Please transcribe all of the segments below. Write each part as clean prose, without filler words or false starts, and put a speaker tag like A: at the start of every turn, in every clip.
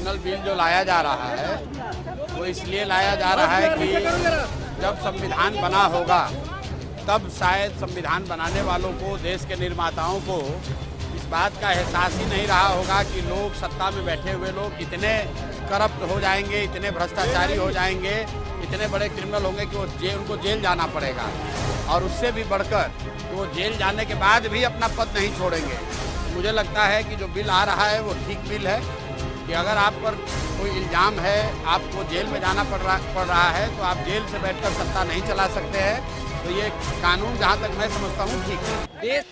A: Criminal bill जो लाया जा रहा है वो इसलिए लाया जा रहा है कि जब संविधान बना होगा तब शायद संविधान बनाने वालों को, देश के निर्माताओं को इस बात का एहसास ही नहीं रहा होगा कि लोग, सत्ता में बैठे हुए लोग इतने करप्ट हो जाएंगे, इतने भ्रष्टाचारी हो जाएंगे, इतने बड़े क्रिमिनल होंगे कि उनको जेल जाना पड़ेगा, और उससे भी बढ़कर कि वो जेल जाने के बाद भी अपना पद नहीं छोड़ेंगे। मुझे लगता है कि जो बिल आ रहा है वो ठीक बिल है कि अगर आप पर कोई इल्ज़ाम है, आपको जेल में जाना पड़ रहा है, तो आप जेल से बैठकर सत्ता नहीं चला सकते हैं। तो ये कानून जहाँ तक मैं समझता हूँ ठीक है।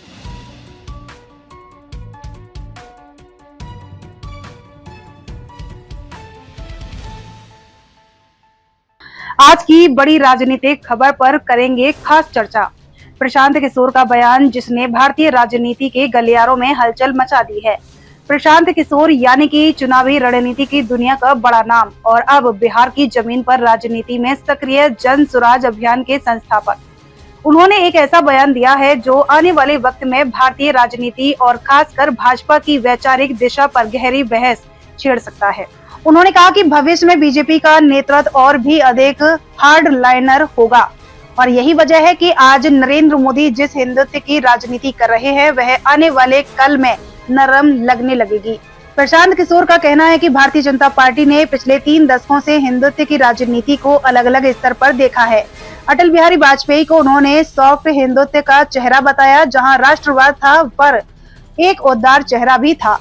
B: आज की बड़ी राजनीतिक खबर पर करेंगे खास चर्चा। प्रशांत किशोर का बयान जिसने भारतीय राजनीति के गलियारों में हलचल मचा दी है। प्रशांत किशोर यानी कि चुनावी रणनीति की दुनिया का बड़ा नाम और अब बिहार की जमीन पर राजनीति में सक्रिय जन सुराज अभियान के संस्थापक। उन्होंने एक ऐसा बयान दिया है जो आने वाले वक्त में भारतीय राजनीति और खासकर भाजपा की वैचारिक दिशा पर गहरी बहस छेड़ सकता है। उन्होंने कहा कि भविष्य में बीजेपी का नेतृत्व और भी अधिक हार्ड लाइनर होगा और यही वजह है कि आज नरेंद्र मोदी जिस हिंदुत्व की राजनीति कर रहे हैं वह आने वाले कल में नरम लगने लगेगी। प्रशांत किशोर का कहना है कि भारतीय जनता पार्टी ने पिछले 3 दशकों से हिंदुत्व की राजनीति को अलग अलग स्तर पर देखा है। अटल बिहारी वाजपेयी को उन्होंने सॉफ्ट हिंदुत्व का चेहरा बताया, जहां राष्ट्रवाद था पर एक उदार चेहरा भी था।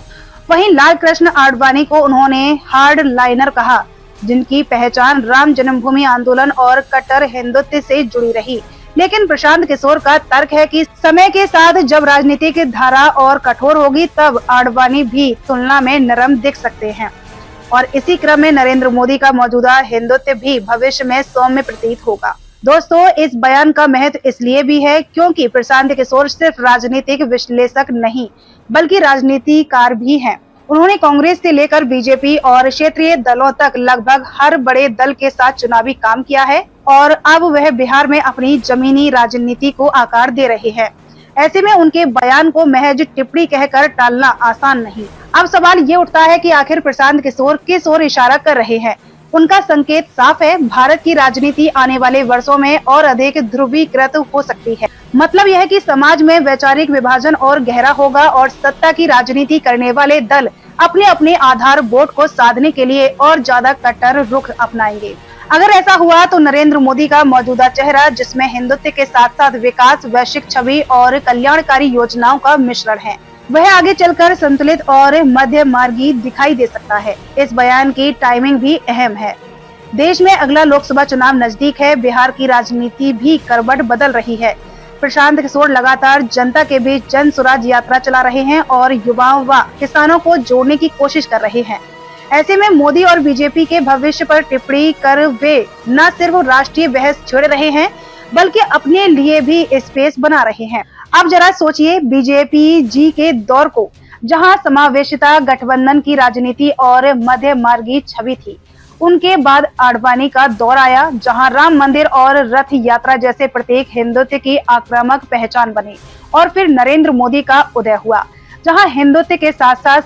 B: वहीं लाल कृष्ण आडवाणी को उन्होंने हार्ड लाइनर कहा, जिनकी पहचान राम जन्मभूमि आंदोलन और कट्टर हिंदुत्व से जुड़ी रही। लेकिन प्रशांत किशोर का तर्क है कि समय के साथ जब राजनीति की धारा और कठोर होगी तब आडवाणी भी तुलना में नरम दिख सकते हैं और इसी क्रम में नरेंद्र मोदी का मौजूदा हिंदुत्व भी भविष्य में सौम्य प्रतीत होगा। दोस्तों, इस बयान का महत्व इसलिए भी है क्योंकि प्रशांत किशोर सिर्फ राजनीतिक विश्लेषक नहीं बल्कि राजनीतिकार भी हैं। उन्होंने कांग्रेस से लेकर बीजेपी और क्षेत्रीय दलों तक लगभग हर बड़े दल के साथ चुनावी काम किया है और अब वह बिहार में अपनी जमीनी राजनीति को आकार दे रहे हैं। ऐसे में उनके बयान को महज टिप्पणी कहकर टालना आसान नहीं। अब सवाल ये उठता है कि आखिर प्रशांत किशोर किस ओर इशारा कर रहे हैं। उनका संकेत साफ है, भारत की राजनीति आने वाले वर्षों में और अधिक ध्रुवीकृत हो सकती है। मतलब यह है कि समाज में वैचारिक विभाजन और गहरा होगा और सत्ता की राजनीति करने वाले दल अपने अपने आधार वोट को साधने के लिए और ज्यादा कट्टर रुख अपनाएंगे। अगर ऐसा हुआ तो नरेंद्र मोदी का मौजूदा चेहरा, जिसमें हिंदुत्व के साथ साथ विकास, वैश्विक छवि और कल्याणकारी योजनाओं का मिश्रण है, वह आगे चलकर संतुलित और मध्य मार्गी दिखाई दे सकता है। इस बयान की टाइमिंग भी अहम है। देश में अगला लोकसभा चुनाव नजदीक है। बिहार की राजनीति भी करवट बदल रही है। प्रशांत किशोर लगातार जनता के बीच जन सुराज यात्रा चला रहे हैं और युवाओं व किसानों को जोड़ने की कोशिश कर रहे हैं। ऐसे में मोदी और बीजेपी के भविष्य पर टिप्पणी कर वे न सिर्फ राष्ट्रीय बहस छेड़ रहे हैं बल्कि अपने लिए भी स्पेस बना रहे हैं। अब जरा सोचिए बीजेपी जी के दौर को, जहां समावेशिता, गठबंधन की राजनीति और मध्य मार्गी छवि थी। उनके बाद आडवाणी का दौर आया, जहां राम मंदिर और रथ यात्रा जैसे प्रतीक हिंदुत्व की आक्रामक पहचान बने और फिर नरेंद्र मोदी का उदय हुआ, जहां हिंदुत्व के साथ साथ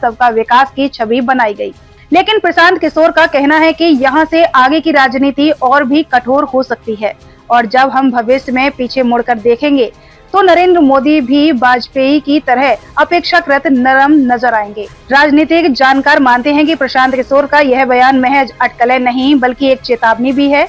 B: सबका विकास की छवि बनाई गई। लेकिन प्रशांत किशोर का कहना है कि यहां से आगे की राजनीति और भी कठोर हो सकती है और जब हम भविष्य में पीछे मुड़कर देखेंगे तो नरेंद्र मोदी भी वाजपेयी की तरह अपेक्षाकृत नरम नजर आएंगे। राजनीतिक जानकार मानते हैं कि प्रशांत किशोर का यह बयान महज अटकलें नहीं बल्कि एक चेतावनी भी है,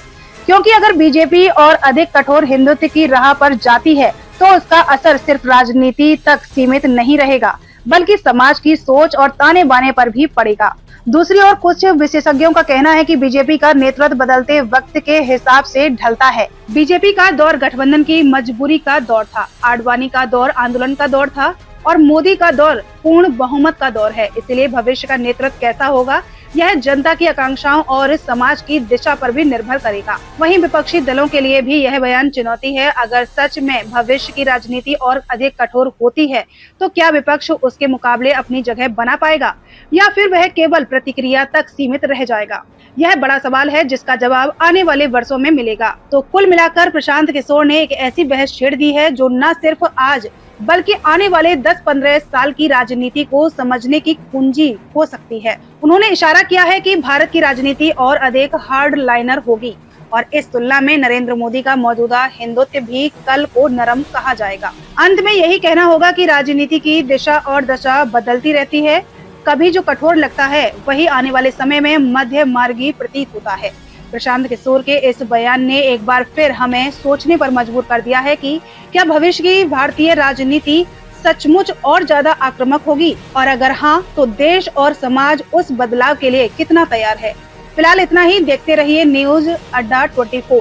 B: क्योंकि अगर बीजेपी और अधिक कठोर हिंदुत्व की राह पर जाती है तो उसका असर सिर्फ राजनीति तक सीमित नहीं रहेगा बल्कि समाज की सोच और ताने बाने पर भी पड़ेगा। दूसरी ओर कुछ विशेषज्ञों का कहना है कि बीजेपी का नेतृत्व बदलते वक्त के हिसाब से ढलता है। बीजेपी का दौर गठबंधन की मजबूरी का दौर था, आडवाणी का दौर आंदोलन का दौर था और मोदी का दौर पूर्ण बहुमत का दौर है। इसलिए भविष्य का नेतृत्व कैसा होगा यह जनता की आकांक्षाओं और समाज की दिशा पर भी निर्भर करेगा। वहीं विपक्षी दलों के लिए भी यह बयान चुनौती है। अगर सच में भविष्य की राजनीति और अधिक कठोर होती है तो क्या विपक्ष उसके मुकाबले अपनी जगह बना पाएगा या फिर वह केवल प्रतिक्रिया तक सीमित रह जाएगा? यह बड़ा सवाल है जिसका जवाब आने वाले वर्षों में मिलेगा। तो कुल मिलाकर प्रशांत किशोर ने एक ऐसी बहस छेड़ दी है जो न सिर्फ आज बल्कि आने वाले 10-15 साल की राजनीति को समझने की कुंजी हो सकती है। उन्होंने इशारा किया है कि भारत की राजनीति और अधिक हार्ड लाइनर होगी और इस तुलना में नरेंद्र मोदी का मौजूदा हिंदुत्व भी कल को नरम कहा जाएगा। अंत में यही कहना होगा कि राजनीति की दिशा और दशा बदलती रहती है। कभी जो कठोर लगता है वही आने वाले समय में मध्य मार्गी प्रतीत होता है। प्रशांत किशोर के इस बयान ने एक बार फिर हमें सोचने पर मजबूर कर दिया है कि क्या भविष्य की भारतीय राजनीति सचमुच और ज्यादा आक्रामक होगी, और अगर हाँ तो देश और समाज उस बदलाव के लिए कितना तैयार है। फिलहाल इतना ही। देखते रहिए न्यूज अड्डा 24।